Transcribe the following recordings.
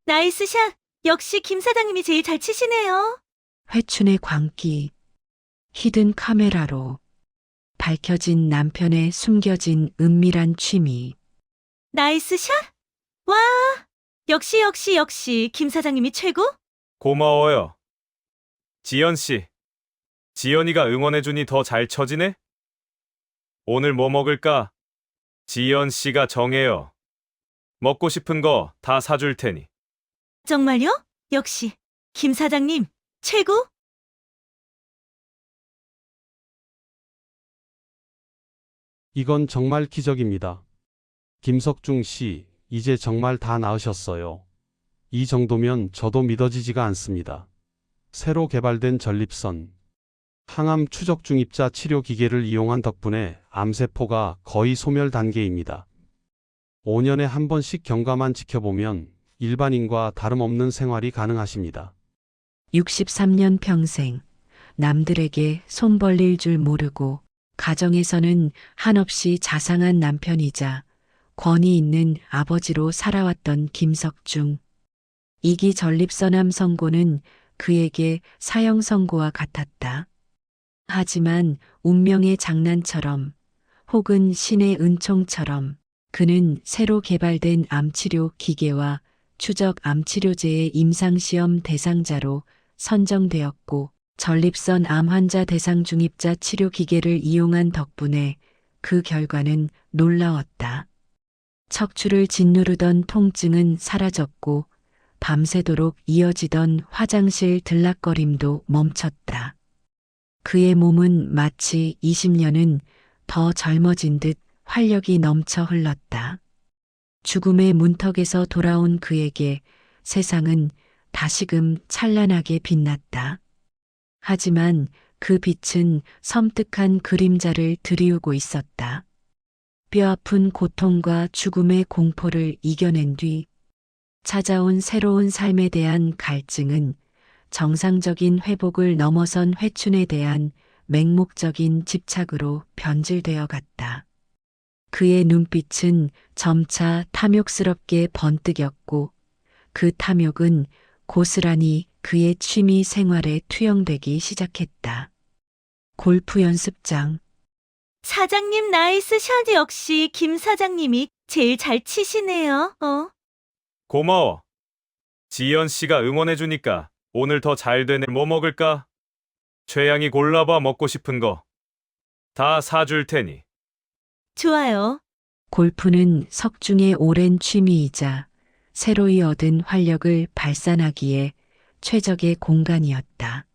나이스 샷! 역시 김 사장님이 제일 잘 치시네요. 회춘의 광기, 히든 카메라로 밝혀진 남편의 숨겨진 은밀한 취미. 나이스 샷! 와! 역시 김 사장님이 최고? 고마워요. 지연 씨. 지연이가 응원해주니 더 잘 쳐지네? 오늘 뭐 먹을까? 지연 씨가 정해요. 먹고 싶은 거 다 사줄 테니. 정말요? 역시 김 사장님 최고? 이건 정말 기적입니다. 김석중 씨, 이제 정말 다 나으셨어요. 이 정도면 저도 믿어지지가 않습니다. 새로 개발된 전립선, 항암 추적 중입자 치료 기계를 이용한 덕분에 암세포가 거의 소멸 단계입니다. 5년에 한 번씩 경과만 지켜보면 일반인과 다름없는 생활이 가능하십니다. 63년 평생 남들에게 손 벌릴 줄 모르고 가정에서는 한없이 자상한 남편이자 권위 있는 아버지로 살아왔던 김석중. 이기 전립선암 선고는 그에게 사형 선고와 같았다. 하지만 운명의 장난처럼 혹은 신의 은총처럼 그는 새로 개발된 암치료 기계와 추적 암치료제의 임상시험 대상자로 선정되었고 전립선 암 환자 대상 중입자 치료 기계를 이용한 덕분에 그 결과는 놀라웠다. 척추를 짓누르던 통증은 사라졌고 밤새도록 이어지던 화장실 들락거림도 멈췄다. 그의 몸은 마치 20년은 더 젊어진 듯 활력이 넘쳐 흘렀다. 죽음의 문턱에서 돌아온 그에게 세상은 다시금 찬란하게 빛났다. 하지만 그 빛은 섬뜩한 그림자를 드리우고 있었다. 뼈아픈 고통과 죽음의 공포를 이겨낸 뒤 찾아온 새로운 삶에 대한 갈증은 정상적인 회복을 넘어선 회춘에 대한 맹목적인 집착으로 변질되어 갔다. 그의 눈빛은 점차 탐욕스럽게 번뜩였고 그 탐욕은 고스란히 그의 취미 생활에 투영되기 시작했다. 골프 연습장. 사장님 나이스 샷! 역시 김 사장님이 제일 잘 치시네요. 고마워. 지연 씨가 응원해주니까 오늘 더 잘 되네. 뭐 먹을까? 최양이 골라봐. 먹고 싶은 거. 다 사줄 테니. 좋아요. 골프는 석중의 오랜 취미이자 새로이 얻은 활력을 발산하기에 최적의 공간이었다.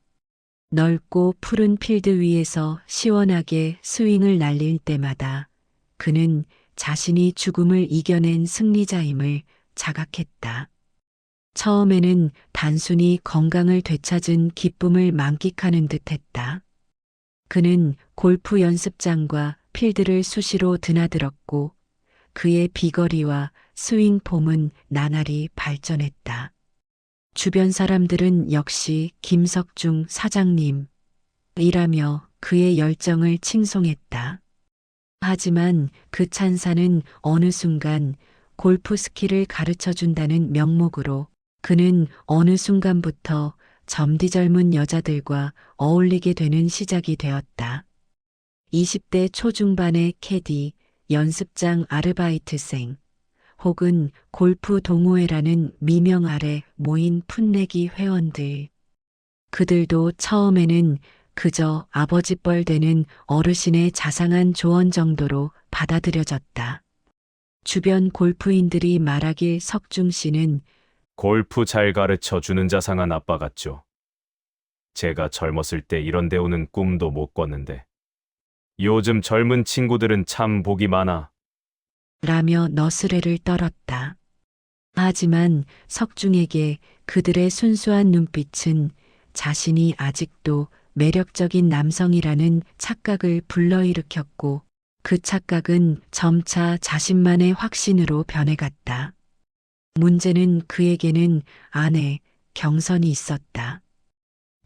넓고 푸른 필드 위에서 시원하게 스윙을 날릴 때마다 그는 자신이 죽음을 이겨낸 승리자임을 자각했다. 처음에는 단순히 건강을 되찾은 기쁨을 만끽하는 듯 했다. 그는 골프 연습장과 필드를 수시로 드나들었고 그의 비거리와 스윙 폼은 나날이 발전했다. 주변 사람들은 역시 김석중 사장님이라며 그의 열정을 칭송했다. 하지만 그 찬사는 어느 순간 골프 스킬을 가르쳐 준다는 명목으로 그는 어느 순간부터 점디 젊은 여자들과 어울리게 되는 시작이 되었다. 20대 초중반의 캐디, 연습장 아르바이트생, 혹은 골프 동호회라는 미명 아래 모인 풋내기 회원들. 그들도 처음에는 그저 아버지뻘 되는 어르신의 자상한 조언 정도로 받아들여졌다. 주변 골프인들이 말하길 석중 씨는 골프 잘 가르쳐 주는 자상한 아빠 같죠. 제가 젊었을 때 이런 데 오는 꿈도 못 꿨는데. 요즘 젊은 친구들은 참 복이 많아. 라며 너스레를 떨었다. 하지만 석중에게 그들의 순수한 눈빛은 자신이 아직도 매력적인 남성이라는 착각을 불러일으켰고 그 착각은 점차 자신만의 확신으로 변해갔다. 문제는 그에게는 아내 경선이 있었다.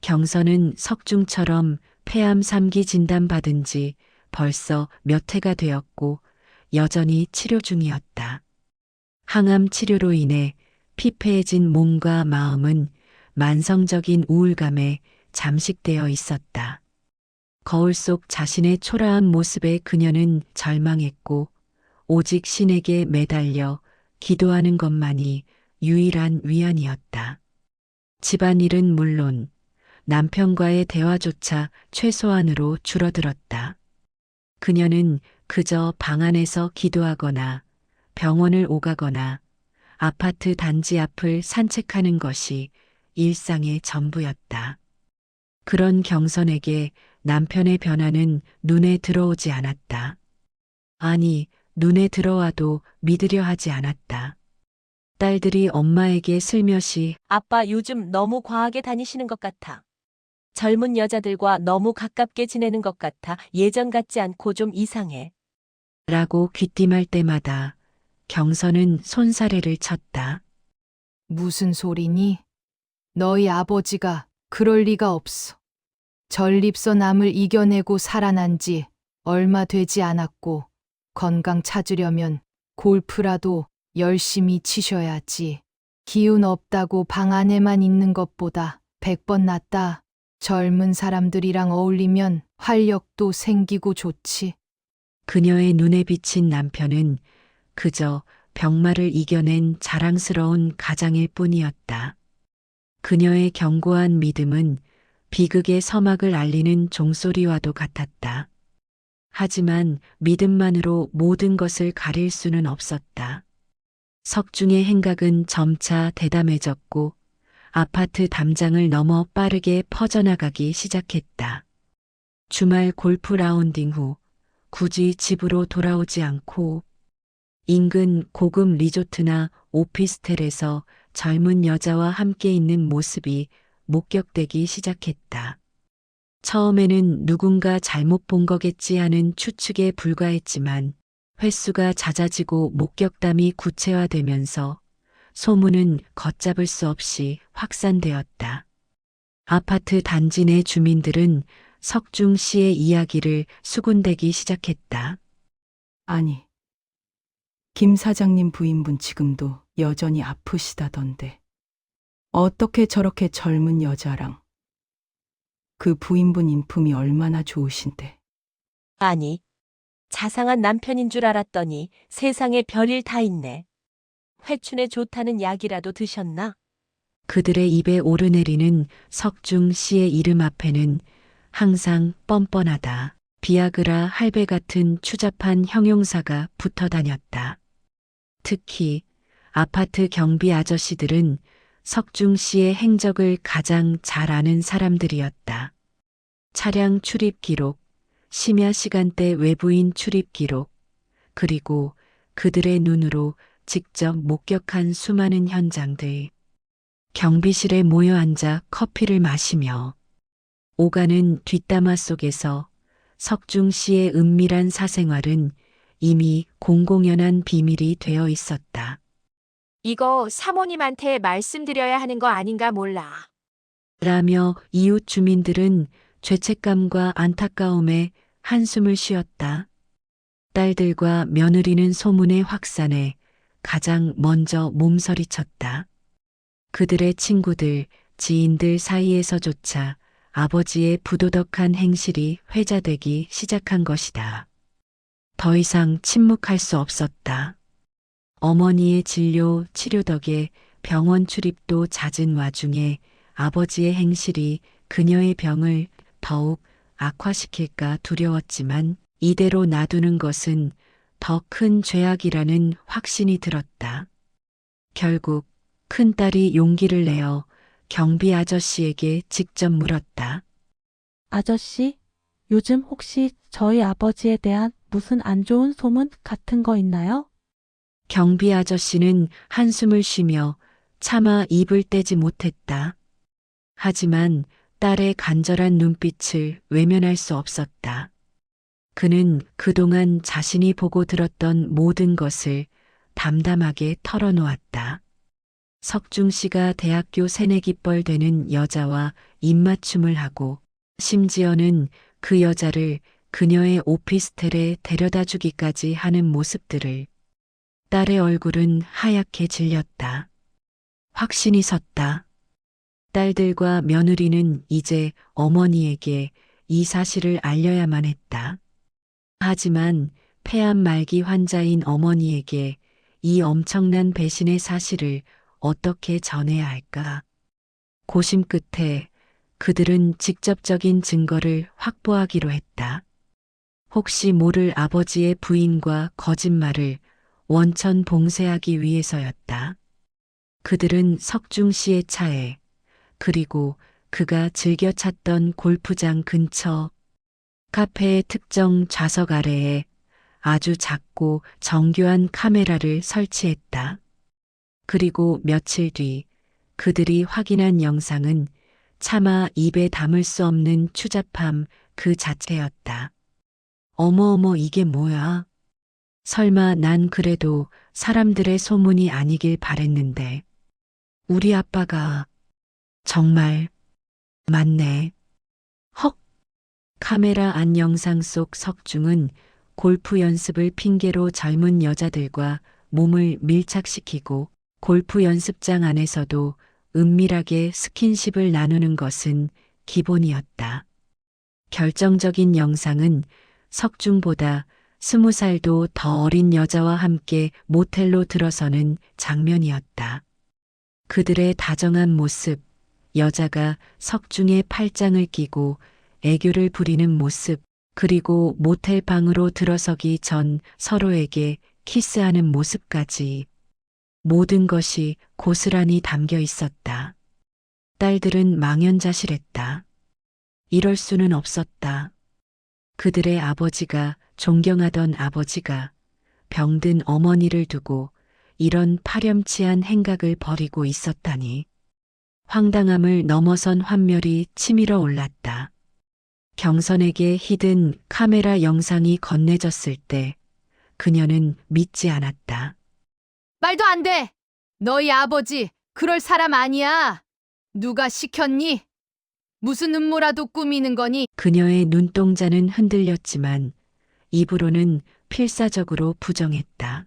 경선은 석중처럼 폐암 3기 진단받은 지 벌써 몇 해가 되었고 여전히 치료 중이었다. 항암 치료로 인해 피폐해진 몸과 마음은 만성적인 우울감에 잠식되어 있었다. 거울 속 자신의 초라한 모습에 그녀는 절망했고 오직 신에게 매달려 기도하는 것만이 유일한 위안이었다. 집안일은 물론 남편과의 대화조차 최소한으로 줄어들었다. 그녀는 그저 방 안에서 기도하거나 병원을 오가거나 아파트 단지 앞을 산책하는 것이 일상의 전부였다. 그런 경선에게 남편의 변화는 눈에 들어오지 않았다. 아니, 눈에 들어와도 믿으려 하지 않았다. 딸들이 엄마에게 슬며시 아빠 요즘 너무 과하게 다니시는 것 같아. 젊은 여자들과 너무 가깝게 지내는 것 같아 예전 같지 않고 좀 이상해. 라고 귀띔할 때마다 경선은 손사래를 쳤다. 무슨 소리니? 너희 아버지가 그럴 리가 없어. 전립선 암을 이겨내고 살아난 지 얼마 되지 않았고 건강 찾으려면 골프라도 열심히 치셔야지. 기운 없다고 방 안에만 있는 것보다 100번 낫다. 젊은 사람들이랑 어울리면 활력도 생기고 좋지. 그녀의 눈에 비친 남편은 그저 병마를 이겨낸 자랑스러운 가장일 뿐이었다. 그녀의 견고한 믿음은 비극의 서막을 알리는 종소리와도 같았다. 하지만 믿음만으로 모든 것을 가릴 수는 없었다. 석중의 행각은 점차 대담해졌고 아파트 담장을 넘어 빠르게 퍼져나가기 시작했다. 주말 골프 라운딩 후 굳이 집으로 돌아오지 않고 인근 고급 리조트나 오피스텔에서 젊은 여자와 함께 있는 모습이 목격되기 시작했다. 처음에는 누군가 잘못 본 거겠지 하는 추측에 불과했지만 횟수가 잦아지고 목격담이 구체화되면서 소문은 걷잡을 수 없이 확산되었다. 아파트 단지 내 주민들은 석중 씨의 이야기를 수군대기 시작했다. 아니, 김 사장님 부인분 지금도 여전히 아프시다던데. 어떻게 저렇게 젊은 여자랑. 그 부인분 인품이 얼마나 좋으신데. 아니, 자상한 남편인 줄 알았더니 세상에 별일 다 있네. 회춘에 좋다는 약이라도 드셨나? 그들의 입에 오르내리는 석중 씨의 이름 앞에는 항상 뻔뻔하다, 비아그라 할배 같은 추잡한 형용사가 붙어 다녔다. 특히 아파트 경비 아저씨들은 석중 씨의 행적을 가장 잘 아는 사람들이었다. 차량 출입 기록, 심야 시간대 외부인 출입 기록, 그리고 그들의 눈으로 직접 목격한 수많은 현장들. 경비실에 모여 앉아 커피를 마시며 오가는 뒷담화 속에서 석중 씨의 은밀한 사생활은 이미 공공연한 비밀이 되어 있었다. 이거 사모님한테 말씀드려야 하는 거 아닌가 몰라. 라며 이웃 주민들은 죄책감과 안타까움에 한숨을 쉬었다. 딸들과 며느리는 소문의 확산에 가장 먼저 몸서리쳤다. 그들의 친구들, 지인들 사이에서조차 아버지의 부도덕한 행실이 회자되기 시작한 것이다. 더 이상 침묵할 수 없었다. 어머니의 진료, 치료 덕에 병원 출입도 잦은 와중에 아버지의 행실이 그녀의 병을 더욱 악화시킬까 두려웠지만 이대로 놔두는 것은 더 큰 죄악이라는 확신이 들었다. 결국 큰딸이 용기를 내어 경비 아저씨에게 직접 물었다. 아저씨, 요즘 혹시 저희 아버지에 대한 무슨 안 좋은 소문 같은 거 있나요? 경비 아저씨는 한숨을 쉬며 차마 입을 떼지 못했다. 하지만 딸의 간절한 눈빛을 외면할 수 없었다. 그는 그동안 자신이 보고 들었던 모든 것을 담담하게 털어놓았다. 석중 씨가 대학교 새내기뻘 되는 여자와 입맞춤을 하고 심지어는 그 여자를 그녀의 오피스텔에 데려다 주기까지 하는 모습들을. 딸의 얼굴은 하얗게 질렸다. 확신이 섰다. 딸들과 며느리는 이제 어머니에게 이 사실을 알려야만 했다. 하지만 폐암 말기 환자인 어머니에게 이 엄청난 배신의 사실을 어떻게 전해야 할까? 고심 끝에 그들은 직접적인 증거를 확보하기로 했다. 혹시 모를 아버지의 부인과 거짓말을 원천 봉쇄하기 위해서였다. 그들은 석중 씨의 차에 그리고 그가 즐겨 찾던 골프장 근처 카페의 특정 좌석 아래에 아주 작고 정교한 카메라를 설치했다. 그리고 며칠 뒤 그들이 확인한 영상은 차마 입에 담을 수 없는 추잡함 그 자체였다. 어머어머 이게 뭐야? 설마 난 그래도 사람들의 소문이 아니길 바랬는데. 우리 아빠가 정말 맞네. 헉! 카메라 안 영상 속 석중은 골프 연습을 핑계로 젊은 여자들과 몸을 밀착시키고 골프 연습장 안에서도 은밀하게 스킨십을 나누는 것은 기본이었다. 결정적인 영상은 석중보다 20살도 더 어린 여자와 함께 모텔로 들어서는 장면이었다. 그들의 다정한 모습, 여자가 석중의 팔짱을 끼고 애교를 부리는 모습, 그리고 모텔 방으로 들어서기 전 서로에게 키스하는 모습까지 모든 것이 고스란히 담겨 있었다. 딸들은 망연자실했다. 이럴 수는 없었다. 그들의 아버지가 존경하던 아버지가 병든 어머니를 두고 이런 파렴치한 행각을 벌이고 있었다니. 황당함을 넘어선 환멸이 치밀어 올랐다. 경선에게 히든 카메라 영상이 건네졌을 때 그녀는 믿지 않았다. 말도 안 돼! 너희 아버지 그럴 사람 아니야! 누가 시켰니? 무슨 음모라도 꾸미는 거니? 그녀의 눈동자는 흔들렸지만 입으로는 필사적으로 부정했다.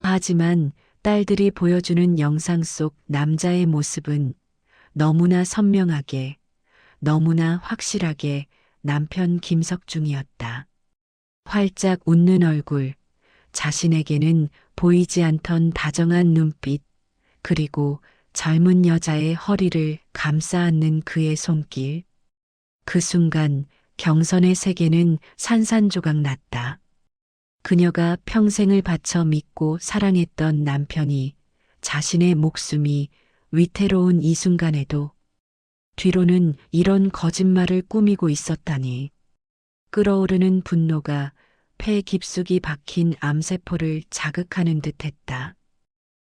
하지만 딸들이 보여주는 영상 속 남자의 모습은 너무나 선명하게, 너무나 확실하게 남편 김석중이었다. 활짝 웃는 얼굴, 자신에게는 보이지 않던 다정한 눈빛, 그리고 젊은 여자의 허리를 감싸 안는 그의 손길. 그 순간 경선의 세계는 산산조각 났다. 그녀가 평생을 바쳐 믿고 사랑했던 남편이 자신의 목숨이 위태로운 이 순간에도 뒤로는 이런 거짓말을 꾸미고 있었다니. 끓어오르는 분노가 폐 깊숙이 박힌 암세포를 자극하는 듯했다.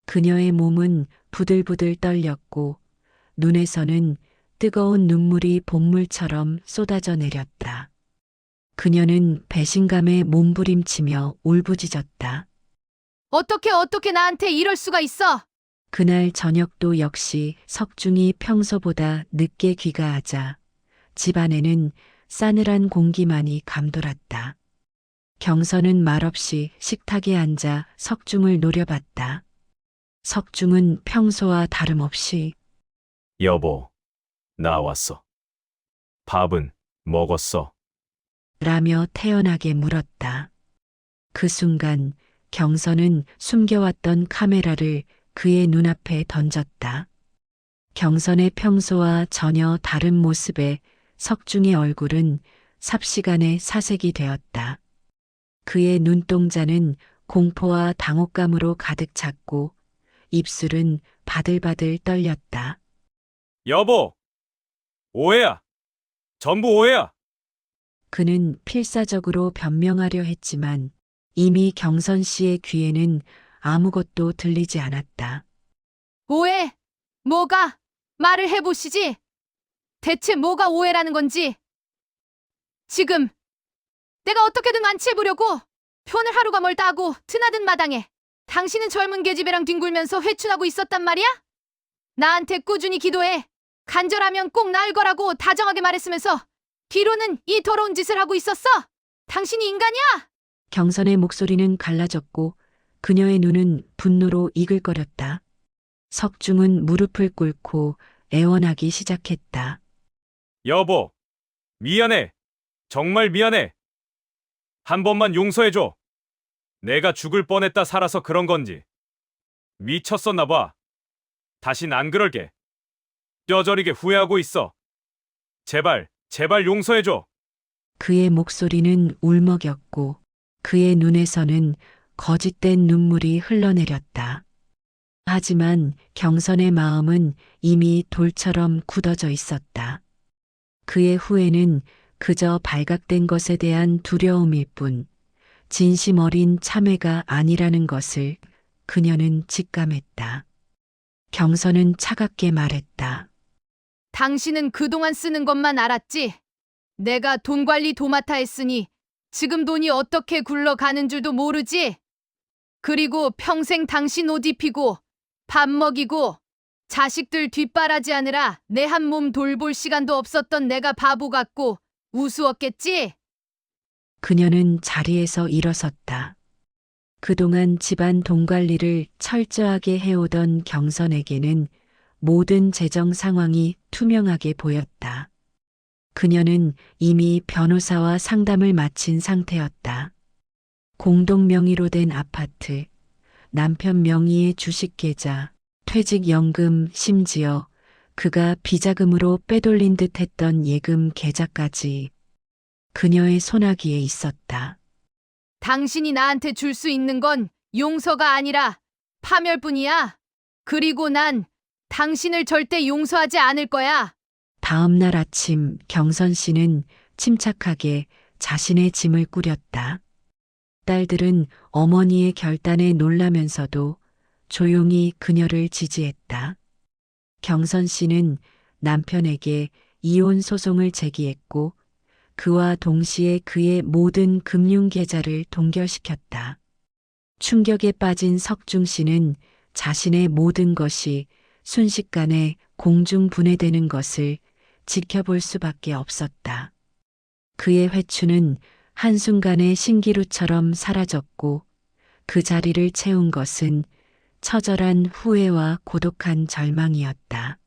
그녀의 몸은 부들부들 떨렸고 눈에서는 뜨거운 눈물이 본물처럼 쏟아져 내렸다. 그녀는 배신감에 몸부림치며 울부짖었다. 어떻게 나한테 이럴 수가 있어? 그날 저녁도 역시 석중이 평소보다 늦게 귀가하자 집안에는 싸늘한 공기만이 감돌았다. 경선은 말없이 식탁에 앉아 석중을 노려봤다. 석중은 평소와 다름없이 여보, 나왔어. 밥은 먹었어. 라며 태연하게 물었다. 그 순간 경선은 숨겨왔던 카메라를 그의 눈앞에 던졌다. 경선의 평소와 전혀 다른 모습에 석중의 얼굴은 삽시간에 사색이 되었다. 그의 눈동자는 공포와 당혹감으로 가득 찼고 입술은 바들바들 떨렸다. 여보! 오해야! 전부 오해야! 그는 필사적으로 변명하려 했지만 이미 경선 씨의 귀에는 아무것도 들리지 않았다. 오해? 뭐가? 말을 해보시지. 대체 뭐가 오해라는 건지. 지금 내가 어떻게든 완치해보려고 편을 하루가 멀다 하고 드나든 마당에 당신은 젊은 계집애랑 뒹굴면서 회춘하고 있었단 말이야? 나한테 꾸준히 기도해. 간절하면 꼭 나을 거라고 다정하게 말했으면서 뒤로는 이 더러운 짓을 하고 있었어? 당신이 인간이야? 경선의 목소리는 갈라졌고 그녀의 눈은 분노로 이글거렸다. 석중은 무릎을 꿇고 애원하기 시작했다. 여보, 미안해. 정말 미안해. 한 번만 용서해줘. 내가 죽을 뻔했다 살아서 그런 건지. 미쳤었나 봐. 다신 안 그럴게. 뼈저리게 후회하고 있어. 제발, 제발 용서해줘. 그의 목소리는 울먹였고 그의 눈에서는 거짓된 눈물이 흘러내렸다. 하지만 경선의 마음은 이미 돌처럼 굳어져 있었다. 그의 후회는 그저 발각된 것에 대한 두려움일 뿐 진심 어린 참회가 아니라는 것을 그녀는 직감했다. 경선은 차갑게 말했다. 당신은 그동안 쓰는 것만 알았지? 내가 돈 관리 도맡아 했으니 지금 돈이 어떻게 굴러가는 줄도 모르지? 그리고 평생 당신 옷 입히고 밥 먹이고 자식들 뒷바라지하느라 내 한 몸 돌볼 시간도 없었던 내가 바보 같고 우스웠겠지? 그녀는 자리에서 일어섰다. 그동안 집안 돈 관리를 철저하게 해오던 경선에게는 모든 재정 상황이 투명하게 보였다. 그녀는 이미 변호사와 상담을 마친 상태였다. 공동 명의로 된 아파트, 남편 명의의 주식계좌, 퇴직연금, 심지어 그가 비자금으로 빼돌린 듯 했던 예금 계좌까지 그녀의 손아귀에 있었다. 당신이 나한테 줄 수 있는 건 용서가 아니라 파멸뿐이야. 그리고 난 당신을 절대 용서하지 않을 거야. 다음 날 아침 경선 씨는 침착하게 자신의 짐을 꾸렸다. 딸들은 어머니의 결단에 놀라면서도 조용히 그녀를 지지했다. 경선 씨는 남편에게 이혼 소송을 제기했고 그와 동시에 그의 모든 금융계좌를 동결시켰다. 충격에 빠진 석중 씨는 자신의 모든 것이 순식간에 공중분해되는 것을 지켜볼 수밖에 없었다. 그의 회추는 한순간에 신기루처럼 사라졌고 그 자리를 채운 것은 처절한 후회와 고독한 절망이었다.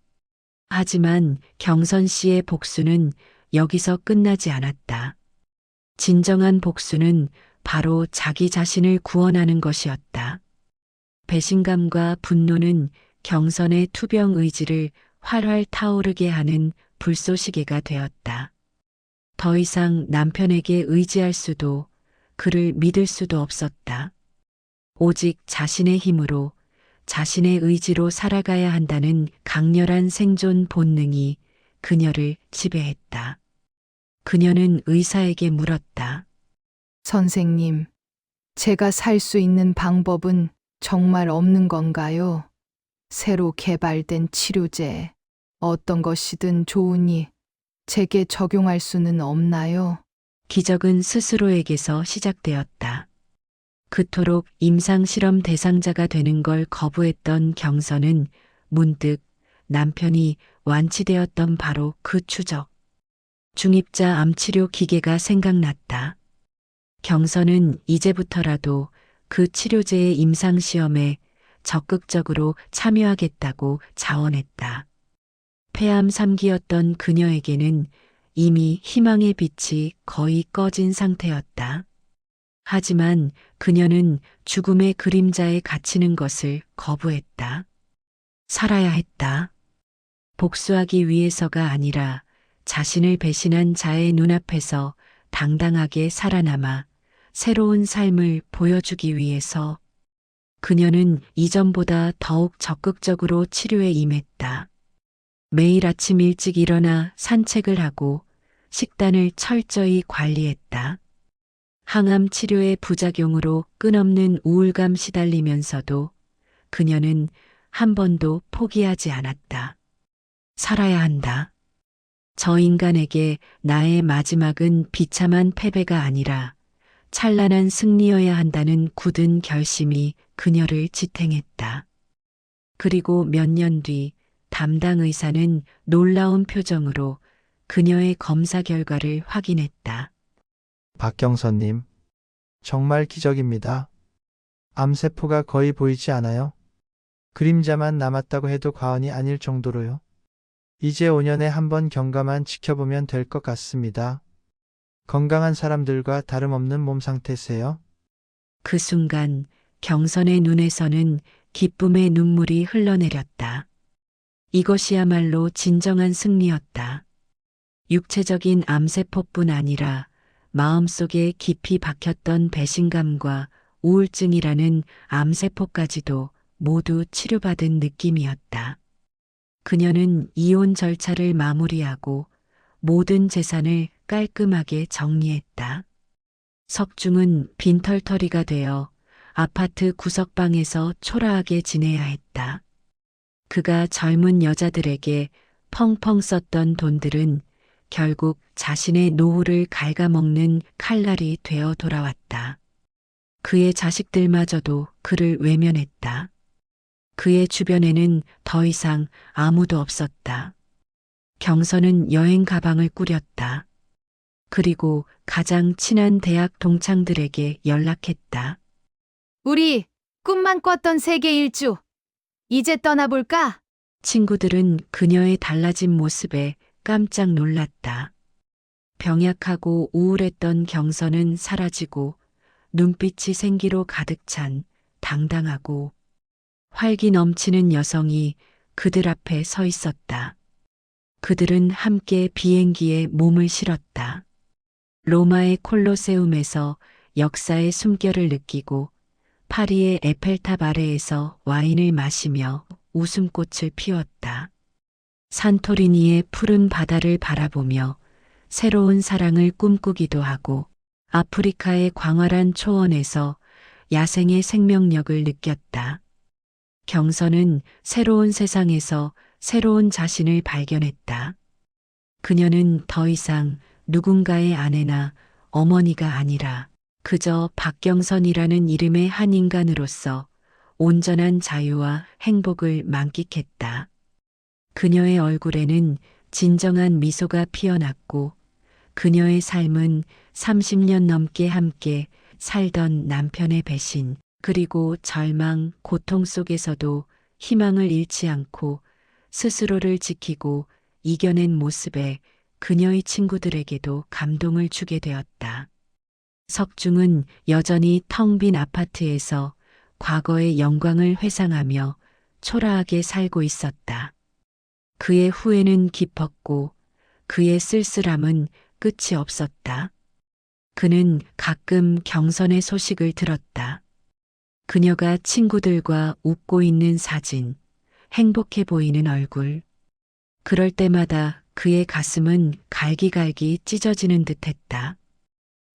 하지만 경선 씨의 복수는 여기서 끝나지 않았다. 진정한 복수는 바로 자기 자신을 구원하는 것이었다. 배신감과 분노는 경선의 투병 의지를 활활 타오르게 하는 불쏘시개가 되었다. 더 이상 남편에게 의지할 수도 그를 믿을 수도 없었다. 오직 자신의 힘으로 자신의 의지로 살아가야 한다는 강렬한 생존 본능이 그녀를 지배했다. 그녀는 의사에게 물었다. 선생님, 제가 살 수 있는 방법은 정말 없는 건가요? 새로 개발된 치료제, 어떤 것이든 좋으니 제게 적용할 수는 없나요? 기적은 스스로에게서 시작되었다. 그토록 임상실험 대상자가 되는 걸 거부했던 경선은 문득 남편이 완치되었던 바로 그 추적. 중입자 암치료 기계가 생각났다. 경선은 이제부터라도 그 치료제의 임상시험에 적극적으로 참여하겠다고 자원했다. 폐암 3기였던 그녀에게는 이미 희망의 빛이 거의 꺼진 상태였다. 하지만 그녀는 죽음의 그림자에 갇히는 것을 거부했다. 살아야 했다. 복수하기 위해서가 아니라 자신을 배신한 자의 눈앞에서 당당하게 살아남아 새로운 삶을 보여주기 위해서 그녀는 이전보다 더욱 적극적으로 치료에 임했다. 매일 아침 일찍 일어나 산책을 하고 식단을 철저히 관리했다. 항암 치료의 부작용으로 끝없는 우울감 시달리면서도 그녀는 한 번도 포기하지 않았다. 살아야 한다. 저 인간에게 나의 마지막은 비참한 패배가 아니라 찬란한 승리여야 한다는 굳은 결심이 그녀를 지탱했다. 그리고 몇 년 뒤 담당 의사는 놀라운 표정으로 그녀의 검사 결과를 확인했다. 박경선님, 정말 기적입니다. 암세포가 거의 보이지 않아요. 그림자만 남았다고 해도 과언이 아닐 정도로요. 이제 5년에 한 번 경과만 지켜보면 될 것 같습니다. 건강한 사람들과 다름없는 몸 상태세요. 그 순간 경선의 눈에서는 기쁨의 눈물이 흘러내렸다. 이것이야말로 진정한 승리였다. 육체적인 암세포뿐 아니라 마음속에 깊이 박혔던 배신감과 우울증이라는 암세포까지도 모두 치료받은 느낌이었다. 그녀는 이혼 절차를 마무리하고 모든 재산을 깔끔하게 정리했다. 석중은 빈털터리가 되어 아파트 구석방에서 초라하게 지내야 했다. 그가 젊은 여자들에게 펑펑 썼던 돈들은 결국 자신의 노후를 갉아먹는 칼날이 되어 돌아왔다. 그의 자식들마저도 그를 외면했다. 그의 주변에는 더 이상 아무도 없었다. 경선은 여행 가방을 꾸렸다. 그리고 가장 친한 대학 동창들에게 연락했다. 우리 꿈만 꿨던 세계 일주. 이제 떠나볼까? 친구들은 그녀의 달라진 모습에 깜짝 놀랐다. 병약하고 우울했던 경선은 사라지고 눈빛이 생기로 가득 찬 당당하고 활기 넘치는 여성이 그들 앞에 서 있었다. 그들은 함께 비행기에 몸을 실었다. 로마의 콜로세움에서 역사의 숨결을 느끼고 파리의 에펠탑 아래에서 와인을 마시며 웃음꽃을 피웠다. 산토리니의 푸른 바다를 바라보며 새로운 사랑을 꿈꾸기도 하고 아프리카의 광활한 초원에서 야생의 생명력을 느꼈다. 경선은 새로운 세상에서 새로운 자신을 발견했다. 그녀는 더 이상 누군가의 아내나 어머니가 아니라 그저 박경선이라는 이름의 한 인간으로서 온전한 자유와 행복을 만끽했다. 그녀의 얼굴에는 진정한 미소가 피어났고 그녀의 삶은 30년 넘게 함께 살던 남편의 배신, 그리고 절망, 고통 속에서도 희망을 잃지 않고 스스로를 지키고 이겨낸 모습에 그녀의 친구들에게도 감동을 주게 되었다. 석중은 여전히 텅 빈 아파트에서 과거의 영광을 회상하며 초라하게 살고 있었다. 그의 후회는 깊었고 그의 쓸쓸함은 끝이 없었다. 그는 가끔 경선의 소식을 들었다. 그녀가 친구들과 웃고 있는 사진, 행복해 보이는 얼굴. 그럴 때마다 그의 가슴은 갈기갈기 찢어지는 듯 했다.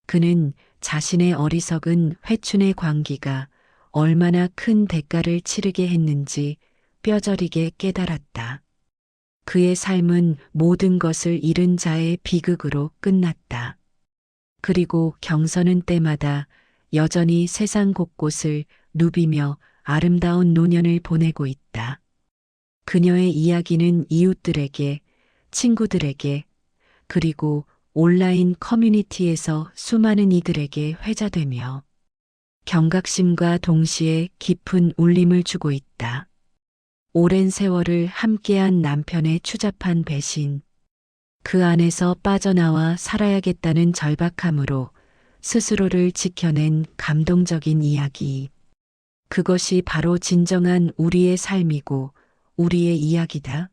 그는 자신의 어리석은 회춘의 광기가 얼마나 큰 대가를 치르게 했는지 뼈저리게 깨달았다. 그의 삶은 모든 것을 잃은 자의 비극으로 끝났다. 그리고 경선은 때마다 여전히 세상 곳곳을 누비며 아름다운 노년을 보내고 있다. 그녀의 이야기는 이웃들에게, 친구들에게, 그리고 온라인 커뮤니티에서 수많은 이들에게 회자되며 경각심과 동시에 깊은 울림을 주고 있다. 오랜 세월을 함께한 남편의 추잡한 배신, 그 안에서 빠져나와 살아야겠다는 절박함으로 스스로를 지켜낸 감동적인 이야기. 그것이 바로 진정한 우리의 삶이고 우리의 이야기다.